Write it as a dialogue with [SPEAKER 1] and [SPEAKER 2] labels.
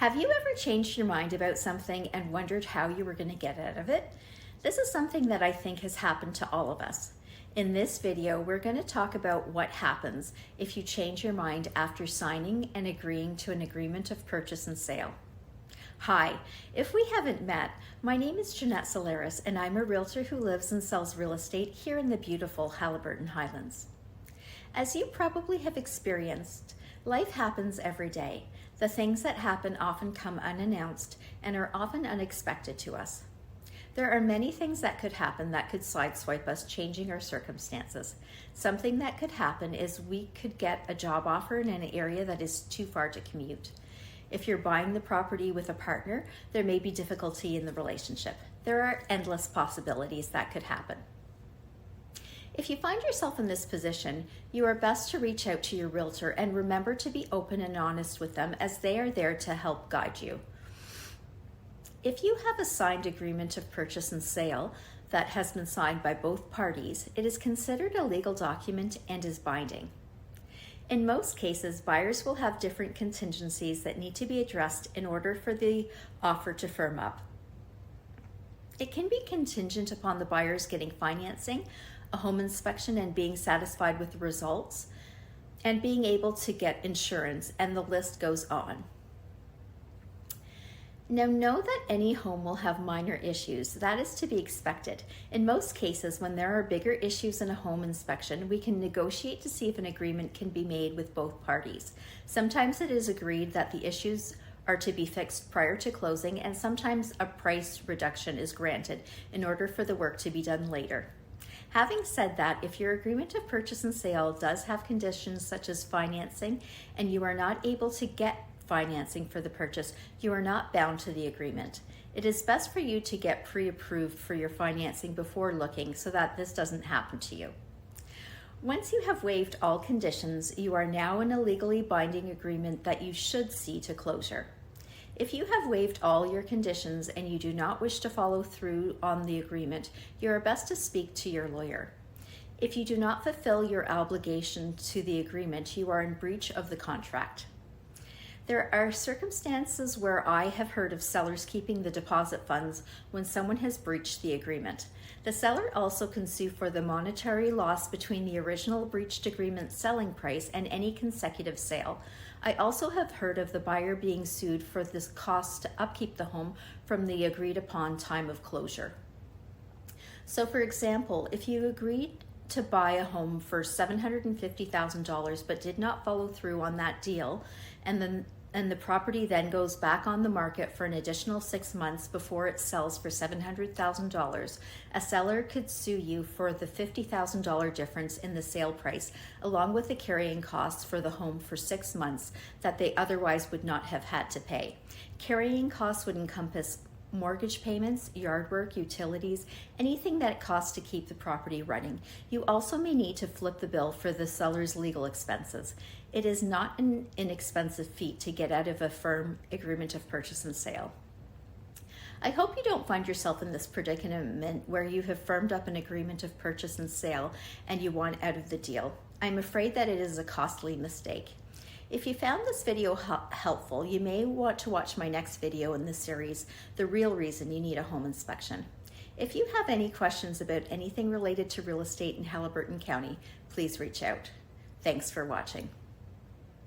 [SPEAKER 1] Have you ever changed your mind about something and wondered how you were going to get out of it? This is something that I think has happened to all of us. In this video, we're going to talk about what happens if you change your mind after signing and agreeing to an agreement of purchase and sale. Hi, if we haven't met, my name is Jeanette Solaris and I'm a realtor who lives and sells real estate here in the beautiful Haliburton Highlands. As you probably have experienced, life happens every day. The things that happen often come unannounced and are often unexpected to us. There are many things that could happen that could sideswipe us changing our circumstances. Something that could happen is we could get a job offer in an area that is too far to commute. If you're buying the property with a partner, there may be difficulty in the relationship. There are endless possibilities that could happen. If you find yourself in this position, you are best to reach out to your realtor and remember to be open and honest with them, as they are there to help guide you. If you have a signed agreement of purchase and sale that has been signed by both parties, it is considered a legal document and is binding. In most cases, buyers will have different contingencies that need to be addressed in order for the offer to firm up. It can be contingent upon the buyers getting financing, a home inspection and being satisfied with the results, and being able to get insurance, and the list goes on. Now, know that any home will have minor issues. That is to be expected. In most cases, when there are bigger issues in a home inspection, we can negotiate to see if an agreement can be made with both parties. Sometimes it is agreed that the issues are to be fixed prior to closing, and sometimes a price reduction is granted in order for the work to be done later. Having said that, if your agreement of purchase and sale does have conditions such as financing and you are not able to get financing for the purchase, you are not bound to the agreement. It is best for you to get pre-approved for your financing before looking so that this doesn't happen to you. Once you have waived all conditions, you are now in a legally binding agreement that you should see to closure. If you have waived all your conditions and you do not wish to follow through on the agreement, you are best to speak to your lawyer. If you do not fulfill your obligation to the agreement, you are in breach of the contract. There are circumstances where I have heard of sellers keeping the deposit funds when someone has breached the agreement. The seller also can sue for the monetary loss between the original breached agreement selling price and any consecutive sale. I also have heard of the buyer being sued for this cost to upkeep the home from the agreed upon time of closure. So for example, if you agreed to buy a home for $750,000 but did not follow through on that deal, and the property then goes back on the market for an additional 6 months before it sells for $700,000, a seller could sue you for the $50,000 difference in the sale price, along with the carrying costs for the home for 6 months that they otherwise would not have had to pay. Carrying costs would encompass mortgage payments, yard work, utilities, anything that it costs to keep the property running. You also may need to flip the bill for the seller's legal expenses. It is not an inexpensive feat to get out of a firm agreement of purchase and sale. I hope you don't find yourself in this predicament where you have firmed up an agreement of purchase and sale and you want out of the deal. I'm afraid that it is a costly mistake. If you found this video helpful, you may want to watch my next video in this series, The Real Reason You Need a Home Inspection. If you have any questions about anything related to real estate in Haliburton County, please reach out. Thanks for watching.